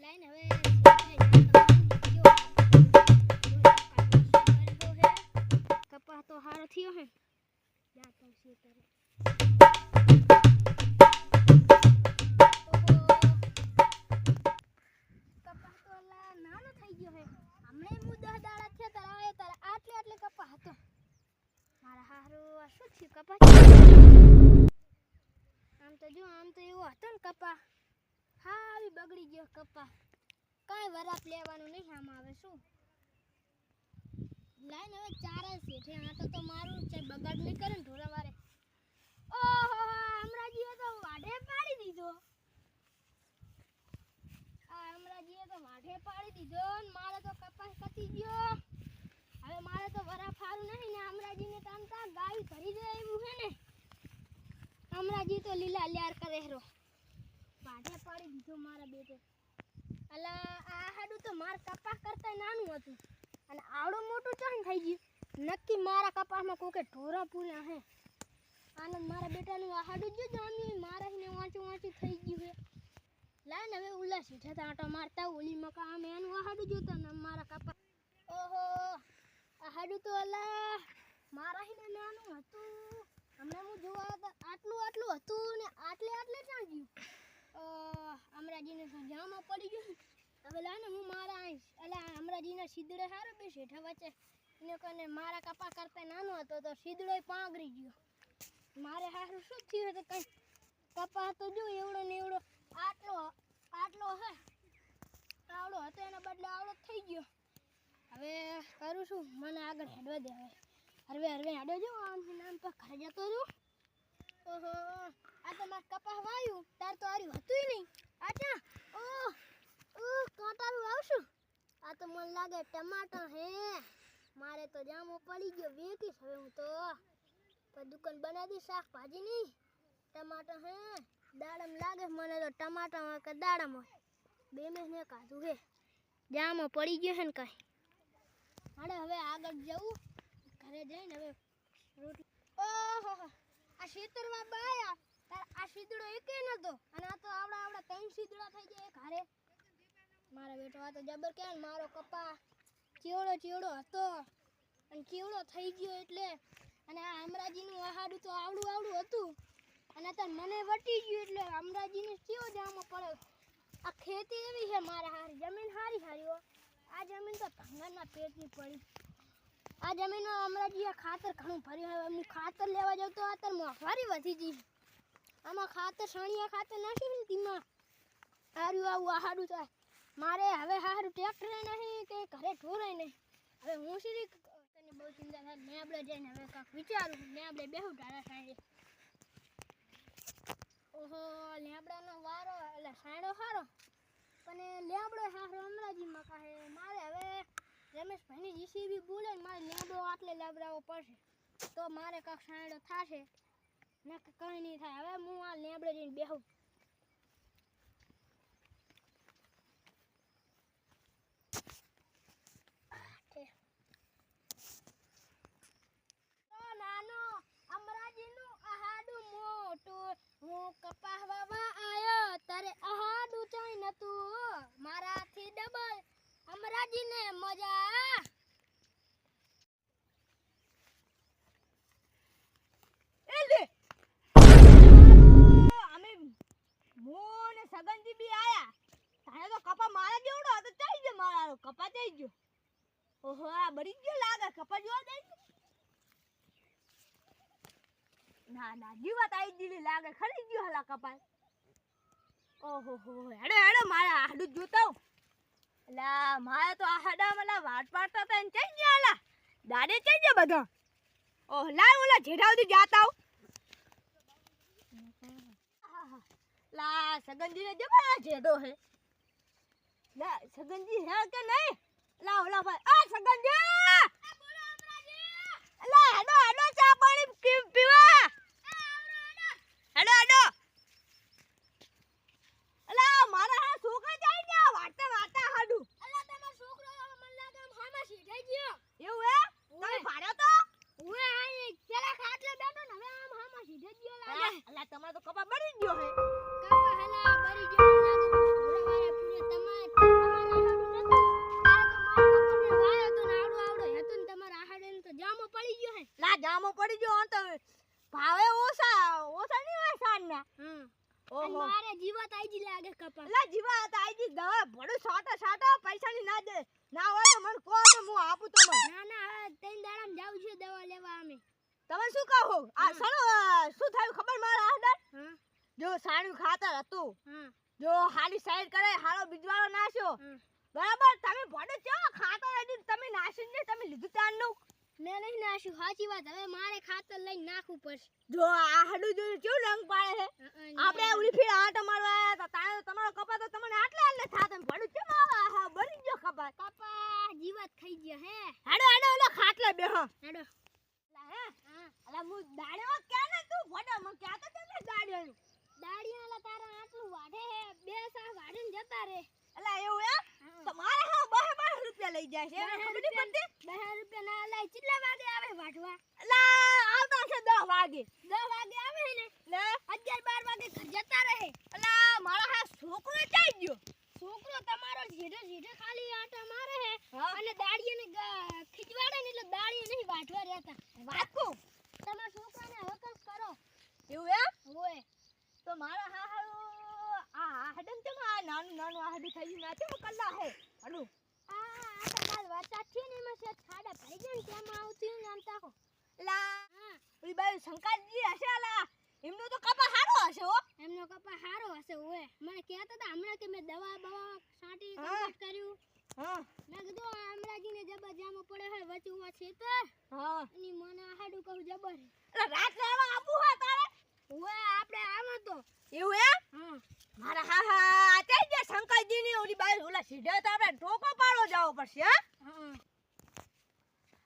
Line હવે કપા તો હારો થયો હે જા તો છે તારે કપા તો નાનો થઈ ગયો હે હમણે મુ 10 દાડા થયા તારા તારે આટલે કપા હતો મારા હારો આ શું થયું કપા આમ તો એવો હતો ને કપા હા આવી બગડી ગયો કપા કાંઈ વરાપ લેવાનું નહીં આમ આવે શું લાઈન હવે ચારે છે આટો તો મારું છે બગાડ નહીં કરે ને ઢોરા વારે ઓહો અમરાજીએ તો વાઢે પાડી દીધો ને મારે તો કપાસ કતી ગયો હવે મારે તો વરાપ ફારું નહીં ને અમરાજીને તામતા ગાય ભરી દે એવું હે ને અમરાજી તો લીલા લ્યાર કરે હેરો વાઢે પાડી દીધો મારા બેટે અલા આ હાડું તો માર કપાસ કરતા નાનું હતું અને આવડો મોટું ચાન થઈ ગયું નક્કી મારા કપાસમાં કોકે ઢોરા પૂર્યા હે આનંદ મારા બેટાનું આ હાડું જો જામી મારા ને વાંચું થઈ ગયું હે લાઈન હવે ઉલ્લા સીધા આટો મારતા ઓલી મકા આમ એનું આ હાડું જોતા ને મારા કપાસ ઓહો આ હાડું તો અલા મારા ને નાનું હતું હમણાં હું જોવા આટલું હતું ને આટલે ચાલ ગયું અમરાજીને જામમાં પડી ગયું હવે લાને હું મારા આઈશ અલા અમરાજીના સીધડે હારો બે શેઠા વચ્ચે એને કને મારા કપા કરતા નાનો હતો તો સીધડોય પાંગરી ગયો મારે હારું શું થયું તો કઈ કપા તો જો એવડો ને એવડો આટલો હે આવડો હતો એના બદલે આવડો થઈ ગયો હવે કરું છું મને આગળ હેડવા દે હવે હરવે હેડો જો આમ નામ પર ઘરે જતો રહ્યો ઓહો આ તો માર કપા વાયું તાર તો આર્યું હતું નહીં આચા કાંટારું આવશું આ તો મને લાગે ટમાટર હે મારે તો જામો પડી ગયો વેકીશ હવે હું તો દુકાન બનાવી શાકભાજી ની ટમાટર હે દાડમ લાગે મને તો ટમાટર કે દાડમ બે મહિને કાઢું હે જામો પડી ગયો હે ને કાંઈ હાડે હવે આગળ જવું ઘરે જઈને હવે રોટલી ઓહો આ ખેતરમાં બાયા તાર આ સીધડો એકે નતો અને આ તો આવડા 3 સીધડા થઈ જાય એક હારે મારા બેટો આ તો જબર કે મારો કપા ચેવડો હતો અને ચેવડો થઈ ગયો એટલે અને આ અમરાજીનું આહાડું તો આવડું હતું અને તાર મને વટી ગયું એટલે અમરાજીને કેવો જામો પડ્યો આ ખેતી એવી છે મારા હારી જમીન હારી હો આ જમીન તો ભંગારના પેટની પડી આ જમીનમાં અમરાજીએ ખાતર ઘણું ભર્યું હવે હું ખાતર લેવા જાઉં તો અત્યારે મોંઘવારી વધી ગઈ આમાં ખાતર સણિયા ખાતર નાખ્યું ને તેમાં હારું આવું આહાડું થાય મારે હવે હારું ટ્રેક્ટર નહીં કે ઘરે ઢોરાય નહીં હવે હું સીધી તને બહુ ચિંતા થાય મેં આપણે જઈને હવે કાંક વિચારું મેં આપણે બેહું ઢાળા સાંજે ઓહો લેબડાનો વારો એટલે સાંડો સારો પણ લેબડો હારો અમરાજીમાં કહે મારે હવે રમેશભાઈની જીસીબી બોલે ને મારે લેબડો આટલે લેબડાવો પડશે તો મારે કાંક સાંડો થશે ને કંઈ નહીં થાય હવે હું આ લેબડે જઈને બેહું હું કપાસ વાવા આયો તારે આહાડું ચાઈ નતું મારાથી ડબલ અમરાજીને મજા એલે અમે મોને સગનજી બી આયા તારે તો કપા મારા જેવડો હતો ચાઈ ગયો મારો કપા ચાઈ ગયો ઓહો આ બળી ગયો લાગે કપા જોવા દે ના જીવત આવી દીલી લાગે ખરી ગયો હલા કપાસ ઓહો હેડો મારા હાડું જોતા એલા મારે તો આ હાડા મલા વાટ પાડતા હતા ને ચઈ ગયા હલા દાડે ચઈ ગયા બધા ઓહ લાય ઓલા જેઠા સુધી જાતા લા સગનજી ને જબા જેડો હે લા સગનજી હે કે નહીં લા ઓલા ભાઈ આ સગનજી બોલો અમરાજી લા હેડો ચા પાણી પીવા હેડો અલા મારા હા છોકરા જાય ને વાટા હાડું અલા તમાર છોકરો મને લાગે હામાં સીધાઈ ગયો એવું હે તમે ભાડ્યો તો ઓએ આ પેલા ખાટલે બેઠો ને હવે આમ હામાં સીધાઈ ગયો લાગે અલા તમાર તો કપા બળી ગયો હે કપા હલા બળી ગયો લાગે પૂરે પૂરે તમાર આ તાઈજી દવા ભડું સાટા પૈસાની ના દે ના હોય તો મને કહો તો હું આપું તમને ના ના હવે 3 દાડામાં જાવ છે દવા લેવા અમે તમે શું કહો આ સણો શું થયું ખબર મારા આડર હા જો સાણું ખાતર હતું હા જો હાલી સાઈડ કરે હારો બીજવાળો નાખ્યો હા. બરાબર તમે ભડું ચો ખાતર આડી તમે નાસીને તમે લીધું તારનું મેં નહીં નાખ્યું સાચી વાત હવે મારે ખાતર લઈને નાખવું પડશે જો આ હાડું જો કેવું રંગ પાડે છે આપણે ઉલી ફીર આટો મારવા આયા હતા તારે તમારો કપા તો તમને આટલે થા તમે ભડું કેમ આવા બની ગયો કપા કપા જીવાત ખાઈ ગયા હે હાડો ઓલો ખાટલે બેહો હેડો હે હા અલા હું દાડ્યો કે ને તું ભડો મને કહેતો કેમ દાડ્યો દાડિયાલા તારા આટલું વાઢે હે બે સા વાઢીને જતા રે અલા એવું એમ તમારે હા 12 રૂપિયા લઈ જાય છે ખબર નહીં પડતી 10 રૂપિયા ના લઈ કેટલા વાગે આવે વાઢવા અલા આવતા છે 10 વાગે 10 વાગે આવે ને લે 11 12 વાગે ઘર જતા રહે અલા મારો હા છોકરો ચાઈ ગયો છોકરો તમારો સીધે ખાલી આટા મારે હે હા. અને દાડિયાને ખીજવાડે ને એટલે દાડિયા નહીં વાઢવા રહેતા વાકો તમારા છોકરાને હકસ કરો એવું એમ ઓય તો મારા હા હારું આ હડન તે આ નાનું આ હડી થઈ ગયું નાચે કલ્લા હે હડું આ તો કાલ વરસાદ છે ને એમાં સેજ ખાડા ભરી જાય ને તેમાં આવતી ને આમ તાકો લા હા ઓલી બાઈ શંકરજી હશે અલા એમનો તો કપા હારો હશે હો એમનો કપા હારો હશે ઓય મને કહેતા હતા હમણાં કે મેં દવા બવા છાંટી હા. કમ્પ્લીટ કર્યું હા મેં કીધું અમરાજીને જબર જામો પડે હોય વચ્ચે ઉવા છેતર હા એની મને હાડું કહું જબર અલા રાત લેવા આપું હા તારે ઓય આપણે આવો તો એવું એમ હા મારા હા તે જે શંકરજી ની ઓલી બાઈ ઓલા સીધા તો આપણે ઢોકો પાડો જાવો પડશે હા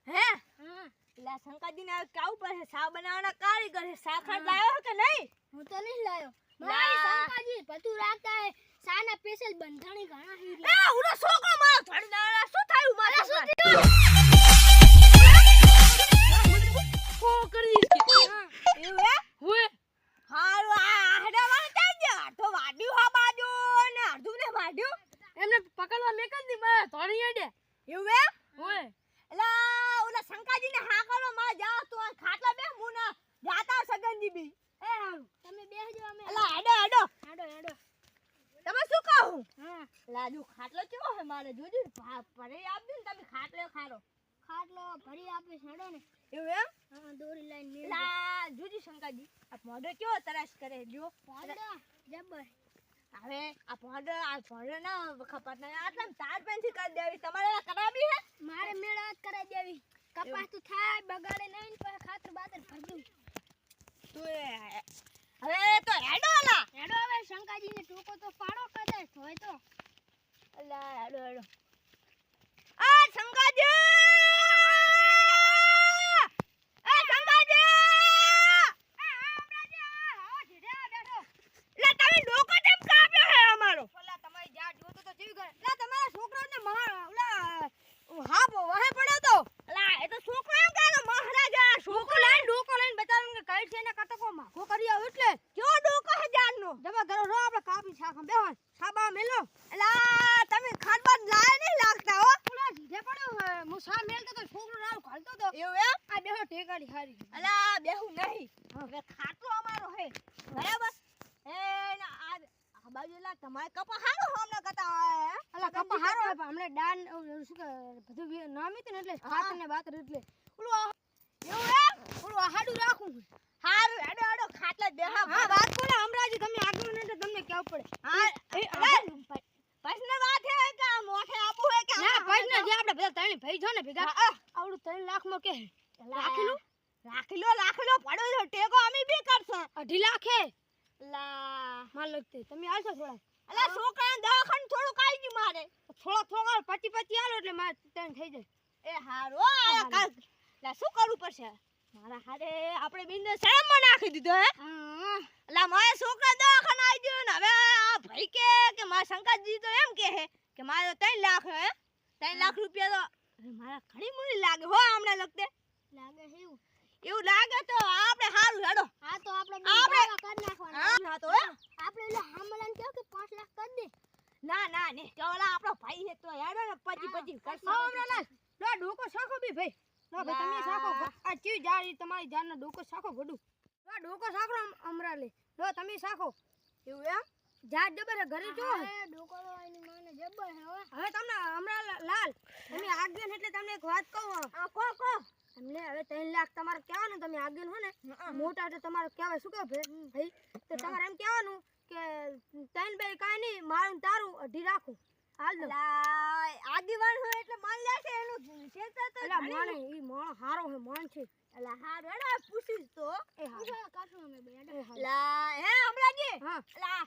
હે હા લા શંકરજી ને કાઉ પડશે સા બનાવવાના કારીગર છે સાખર લાવ્યો કે નહીં હું તો નહીં લાયો લા. મારી શંકાજી બધું રાખતા હે સાના સ્પેશિયલ બંધાણી ઘણા હીરી એ ઉરો છોકરો મારો થોડી ના શું થયું મારા શું કો કરી કે હા એવું હે ઓય હારું આ હેડા વાળ થઈ ગયા તો વાડ્યું હા બાજુ ને અડધું ને વાડ્યું એમને પકડવા મેકન દી મારા ધોણી હેડે એવું હે ઓય એલા ઓલા શંકાજી ને હા કરો માં જા તું આ ખાટલા બે મુના જાતા સગનજી બી એ હારું તમે બેસજો અમે એલા હેડો હેડો હેડો તમે શું કહું હા લાજુ ખાટલો કેવો હે મારે જોજો પરે આપજો ને તમે ખાટલો ખારો ખાટલો ભરી આપે હેડો ને એવું એમ હા દોરી લાઈન મેલ લા જોજો શંકાજી આ મોઢો કેવો તરાશ કરે જો પાડા જબર હવે આ ભોંડો ના ખપત ના આટલા તાર પેન્સી કરી દેવી તમારે કરાવી હે મારે મેળાત કરાઈ દેવી કપાસ તો થાય બગાડે નહીં ને પછી ખાતર બાતર ભરદું તું હવે તો હેડો અલા હેડો હવે શંકાજીને ટોકો તો પાડો કદાચ હોય તો અલા હેડો હેડો આ શંકાજી એ શંકાજી લા તમે ડોકો કેમ કાપ્યો હે અમારો ઓલા તમારી જા જોતો તો જીવ ગયો લા તમારા છોકરાને માર ઓલા હા વાહે પડ્યો તો લા એ તો છોકરો એમ કહે મહારાજા છોકરો લઈને ડોકો લઈને બતાવીને કઈ છે ને કટકોમાં કો કરી આવ એટલે કયો ડોકો હે જાનનો જબા કરો રો આપણે કાપી શાખા બેહો સાબા મેલો લા તમે ખાડબાદ લાય નહીં લાગતા હો ઓલા જીધે પડ્યો હે હું સા મેલતો તો છોકરો રાવ ઘાલતો તો એવું એમ આ બેહો ટેકાડી હારી અલા બેહું નહીં હવે ખાટલો અમારો હે બરાબર એ ના આ બાજુલા તમારે કપા હારો હમણાં કતા અલા કપા હારો હે પણ હમણે ડાન શું કે બધું નામી તો ને એટલે ખાતર ને બાતર એટલે ઓલું એવું એમ ઓલું હાડું રાખું હારું હેડો હેડો ખાટલા બેહા હા વાત કોને હમણાં તમને આગળ ને તો તમને કેવું પડે હા પ્રશ્ન વાત હે કે મોઠે આબુ હે કે ના ભાઈ ને જે આપણે બધા ત્રણ ભાઈ છો ને ભેગા આવડું 3 લાખ માં કે રાખેલો પડ્યો છે ટેકો અમે બી કરશે 2.5 લાખ હે લા માર લગતે તમે આવશો થોડા અલા છોકરા દવાખાને થોડું કાઈ ગયું મારે થોડા 25 આલો એટલે માર ત્રણ થઈ જાય એ હારો લા શું કરવું પડશે મારા હારે આપણે બિંદે શરમમાં નાખી દીધો હે હા લા મારે છોકરા દવાખાને આવી ગયો ને હવે આ ભાઈ કે મારા શંકરજી તો એમ કે હે કે મારે 3 લાખ હે 3 લાખ રૂપિયા તો મારા ઘણી મૂડી લાગે હો હમણાં લગતે લાગે છે એવું લાગે તો આપણે હારું હેડો હા તો આપણે આપણે કરી નાખવાના હા તો હે આપણે એટલે હામલાને કહો કે 5 લાખ કરી દે ના ને ચોલા આપણો ભાઈ હે તો હેડો ને પછી કરશે હા હમણાં લો ડોકો સાખો બી ભાઈ લો ભાઈ તમે સાખો આ ચી જારી તમારી જાનનો ડોકો સાખો ગડું લો ડોકો સાખો અમરા લે લો તમે સાખો એવું એમ જાત જબર હે, ઘરે જો હા ડોકો તો એની માને જબર હે હો. હવે તમને હમણાં લાલ તમે આગેન એટલે તમને એક વાત કહું. કહો તમને હવે 3 લાખ તમારે કહેવાનું, તમે આગેન હો ને મોટા એટલે તમારે કહેવાય શું કહે ભાઈ, તો તમારે એમ કહેવાનું કે 3 બે કાંઈ નહીં, મારું ને તારું 2.5 રાખું. હાલ દો આગેવાન હોય એટલે માન લેશે એનું શેતર તો એલા માણે ઈ માણ હારો હે માણ છે. એલા હારો એડા પૂછીશ તો એ પૂછો કાશું અમે બે લા હે હમણાંજી હા એલા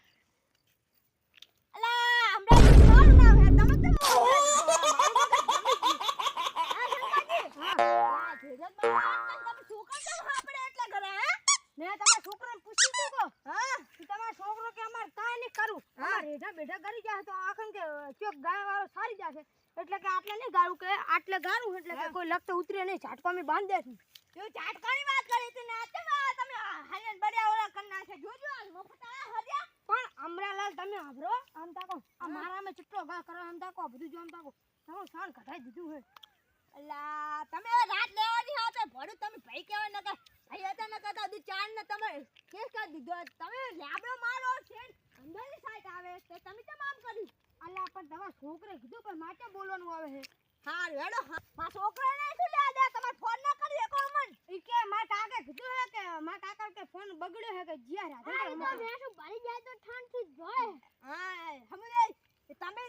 હમણાંજી મારું નામ હે તમે તો છોકરાને પૂછી દો. હા તમારો છોકરો કે અમાર કાંઈ નહીં કરું, અમાર રેઢા બેઠા કરી જાય તો આખમ કે ચોક ગાય વાળો સારી જશે એટલે કે આટલે નહીં ગાળું કે આટલે ગાળું એટલે કે કોઈ લખતો ઉતરે નહીં, ઝાટકો અમે બાંધી દેશું. જો ઝાટકાની વાત કરી હતી ને તમે હાલ્યા બડ્યા ઓલા કર નાખે જોજો મફતા હર્યા. પણ અમરાલાલ તમે આભરો આમ તાકો આ મારામાં ચિટ્ટો ગા કરો આમ તાકો બધું જો આમ તાકો તમે શાન કઢાઈ દીધું હે. અલા તમે રાત લેવાની હાથે ભડું તમે ભાઈ કહેવા નકા ભાઈ હતા નકા તો દુ ચાર ને તમે કેસ કરી દીધો. તમે લાબડો મારો છે અંદરની સાઈડ આવે તો તમે કેમ આમ કર્યું? અલા પણ તમારા છોકરે કીધું પણ માટે બોલવાનું આવે છે. હાર હેડો મારા છોકરાને શું લે દે તમાર ફોન ના કરી એકો મન ઈ કે મારા કાકે કીધું હે કે મારા કાકા કે ફોન બગડ્યો હે કે જીયા રાધે આ તો ભેંસું ભરી જાય તો ઠાણ થી જોય. હા સમજાય તમે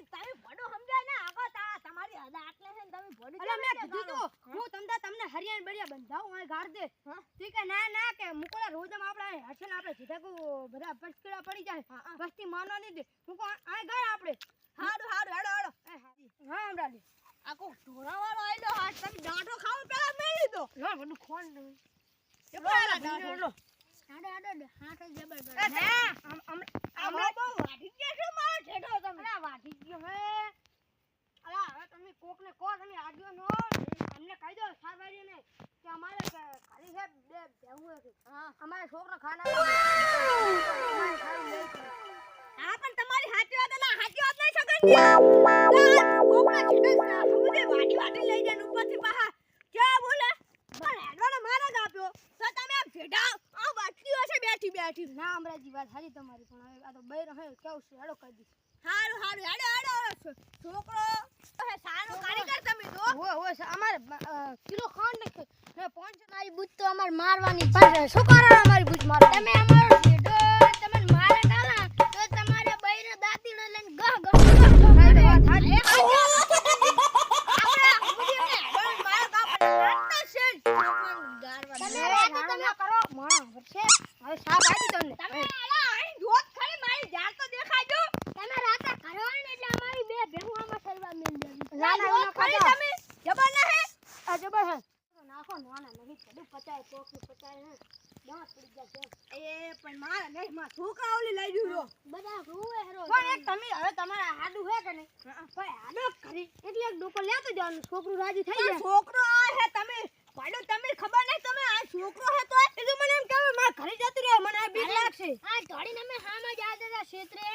ભડો સમજાય ને આગો તમારી હદ આટલે છે ને તમે ભડો. અરે મેં કીધું તો હું તમને હરિયાણ બળિયા બંધાવું આ ગાડ દે. ઠીક હે ના કે મુકોલા રોજમ આપણે હશે ને આપણે સીધા કો બધા પસકડા પડી જાય વસ્તી માનો નહીં દે મુકો આ ગાય આપણે. હારું હેડો હા હમણાં આકો ઢોરાવાળો આયલો હાથ તમે ડાંટો ખાવ પેલા મેળી દો લો બધું ખોન દો એ પેલા ડાંટો આડો હાથ જબર એ હમણાં બહુ વાઢી ગયા છો મારો છેડો તમે. અલા વાઢી ગયો હે અલા હવે તમે કોકને કહો તમે આગળ નો અમને કહી દો સારવારી ને કે અમારે ખાલી છે બે બેહું છે. હા અમારે છોકરો ખાના હા પણ તમારી હાચી વાત ના હાચી વાત નહીં સગન કોકના છેડો સમજે વાડી લઈ જાય ઉપરથી પાહા ક્યાં બોલે પણ હેડવાનો મારા જ આપ્યો તો તમે આમ છેડા આ વાટલીઓ છે બેઠી ના અમરાજી વાત હાજી તમારી પણ હવે આ તો બૈર હે કેવું છે હેડો કરી દી. હારું હેડો છોકરો હે સાનો કારીગર તમે તો હો અમારે કિલો ખાંડ નાખે હે 500 મારી બુજ તો અમાર મારવાની પણ શું કરો અમારી બુજ મારો તમે અમારો છેડો તમને મારે ડાલા તો તમારે બૈરે દાંતીને લઈને ગહ છોકરા ઓલી લઈ દીધો બધા રૂવે હેરો પણ એક તમે હવે તમારા હાડું હે કે નહીં ભાઈ હાડો કરી એટલે એક ડોકો લેતો જવાનું છોકરું રાજી થઈ જાય. છોકરો આ હે તમે પાડો તમે ખબર નહીં તમે આ છોકરો હે તો એ મને એમ કહે મારા ઘરે જતું રહે મને આ બીક લાગશે. આ ઢોડીને અમે હામાં જ આવતા હતા ક્ષેત્રે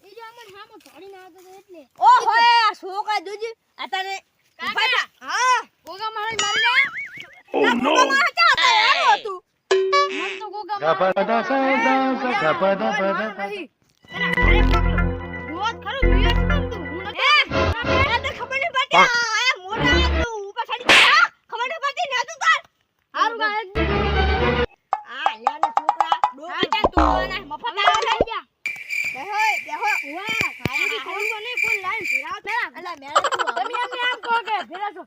ઈ જો અમને હામાં ઢોડીને આવતા હતા એટલે ઓહો આ છોકરા જોજી આતાને કાકા હા ગોગા મારી મારી ના ગોગા મારા ચા હતા આવ્યો તું મન તો ગોગા મારા ગપદ સા ગપદ પદ રોજ ખરું બીએ કેમ તું હું નથી ખબર નહીં પડતી આ મોટા તું ઉપર ચડી જા ખબર નહીં પડતી ને તું તાર હારું ગા એક આ લેને છોકરા ડોકા ચા તું ના મફત આવે લઈ જા દેહો વાહ ખાલી ખોલ તો નહીં ફૂલ લાઈન ફેરાવ પેલા અલા મેરા તું તમે એમ આમ કહો કે ફેરાસો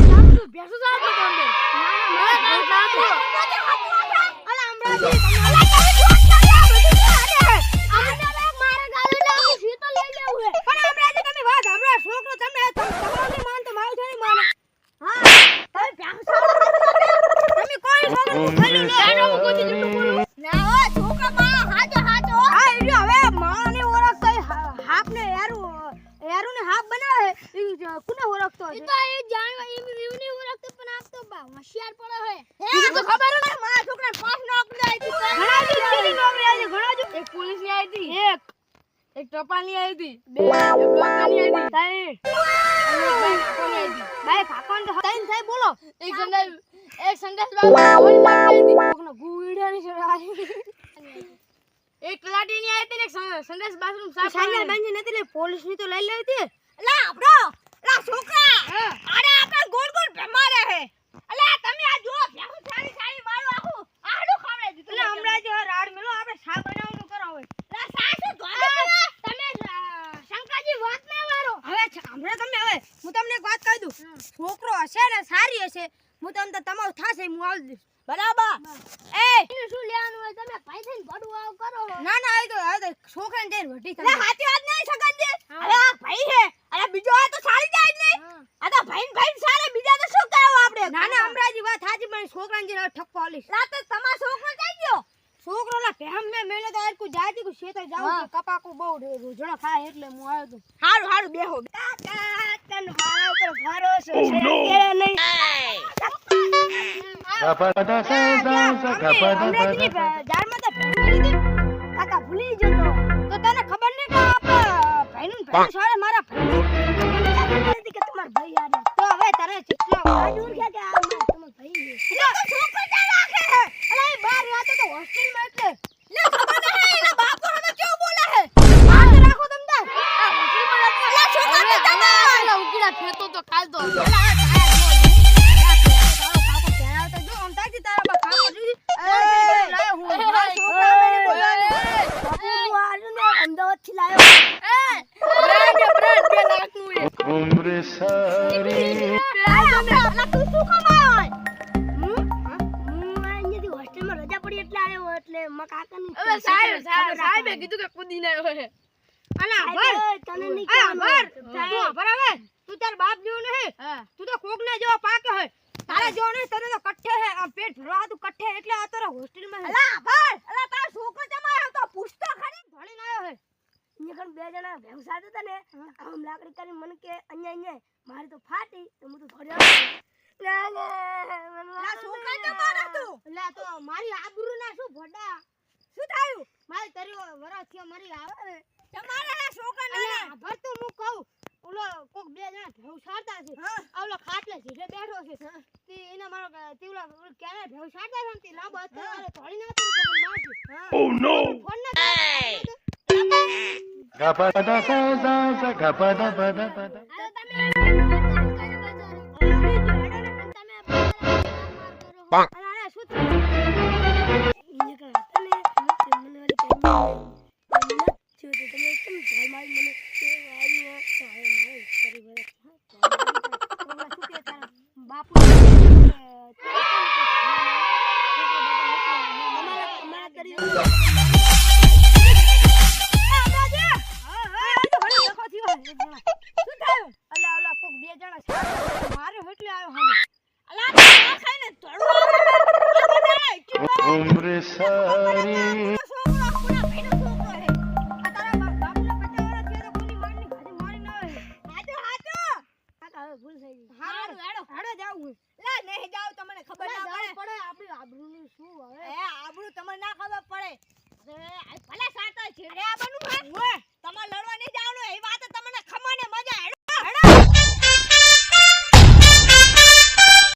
નામ તું બેસું જા તો અંદર ના અલા અમરાજી હોશિયાર પડે હે તો ખબર હે મારા છોકરાને 5 નોકરી આવી હતી ઘણા જ નોકરી આવી ઘણા જ એક પોલીસ ની આવી હતી એક ટપાલ ની આવી હતી 2 એક લોકલ ની આવી હતી 3 બાય કાકોન તો ત્રણ થાય બોલો એક સંદેશ બાબા બોલ નાખી હતી કોકનો ગુઈડાની છે એક તલાટીની આઈ હતી ને એક સંદેશ બાથરૂમ સાફ સાંજે બેંજી નથી લે પોલીસની તો લઈ લેવી હતી અલા આપણો અલા છોકરા અરે આપણે ગોળ ગોળ ભેમા રહે અલા તમે આ જો ભેગું સારી સારી મારો આખું આડું ખાવડે દીધું એટલે હમણાં જે રાડ મેલો આપણે શા બનાવવાનું કરો હવે અલા શા શું ધોડે તમે શંકાજી વાત ના વારો હવે હમણાં તમે હવે હું તમને એક વાત કહી દઉં છોકરો હશે ને સારી હશે હું તમને તમારું થાશે હું આવી દઈશ બરાબર એ એને શું લેવાનું હોય તમે ભાઈ થઈને ભડું આવ કરો ના ના આ તો છોકરાને જઈને વઢી તમે સાચી વાત નહીં સગનજી અરે આ ભાઈ છે અરે બીજો આ તો સારી જાય જ નહીં આ તો ભાઈ સારે બીજા તો શું કરાવ આપણે ના ના અમરાજી વાત સાચી પણ છોકરાને જઈને ઠપકો આલીશ લા તો તમારો છોકરો જઈ ગયો છોકરો લા ભેમ મે મેલે તો આજ કો જાતી કો શેતર જાવ કપાકુ બહુ રોજણો ખાય એટલે હું આવ્યો તો હારું હારું બેહો કાકા તન મારા ઉપર ભરોસો છે કે નહીં Gapada sa sa gapada Amraji pada. જારમાં તો ભૂલી લીધી કાકા ભૂલી જતો તો તને ખબર નહીં કે આપણા ભાઈનું ભાઈ સારે મારા ભાઈ કે તમાર ભાઈ યાર તો હવે તારે ચિત્રા વાજુર કે આ તમાર ભાઈ છે એટલે તો છોકરો જા રાખે હે અલે બાર રાતે તો હોસ્ટેલમાં એટલે લે ખબર નહીં એના બાપો હમે કેવું બોલે હે બાર રાખો તમ તાર આ હોસ્ટેલમાં લે છોકરા ને તમાર ઉકીડા ખેતો તો કાલ તો Umre sari. તું તાર બાપ જેવો નહીં તું તો કોક ને જેવો પાક્યો હે તારા જેવો નહીં તને તો કઠ્ઠે હે આમ પેટ ભરવા તું કઠ્ઠે એટલે આ તારા હોસ્ટેલમાં અલા ભાઈ અલા તાર છોકરો જમાયો તો પૂછતો ખરી ભણીને આવ્યો હે અહીંયા બે જણા વ્યવસાય હતા ને આમ લાકડી કરી મને કે અહીંયા મારી તો ફાટી તો હું તો ધોડ્યો લા છોકરા તો મારા તું લા તો મારી આબરૂ ના શું ભડા શું થયું મારી તરી વરસ થયો મારી આવે તમારે આ છોકરા ને ભર તું હું કહું ઓલો કોક બે જણા ભેવ સારતા છે ઓલો ખાટલે જીભે બેઠો છે તે એના મારો તેવલા ક્યારે ભેવ સારતા છે તે લાંબો હતો અરે ધોળી ના તો મને મારતી Oh no. ફોન ના Gapada sa gapada pada pada. હવે તમે Bang. અરે શું થયું એને કે તને મને વાલી કે મને જો તો તમે કેમ ધોળ મારી મને કે આવી તો હવે મારે કરી વરસ હા શું કે તારા બાપુ તમારા કરી Umre sari.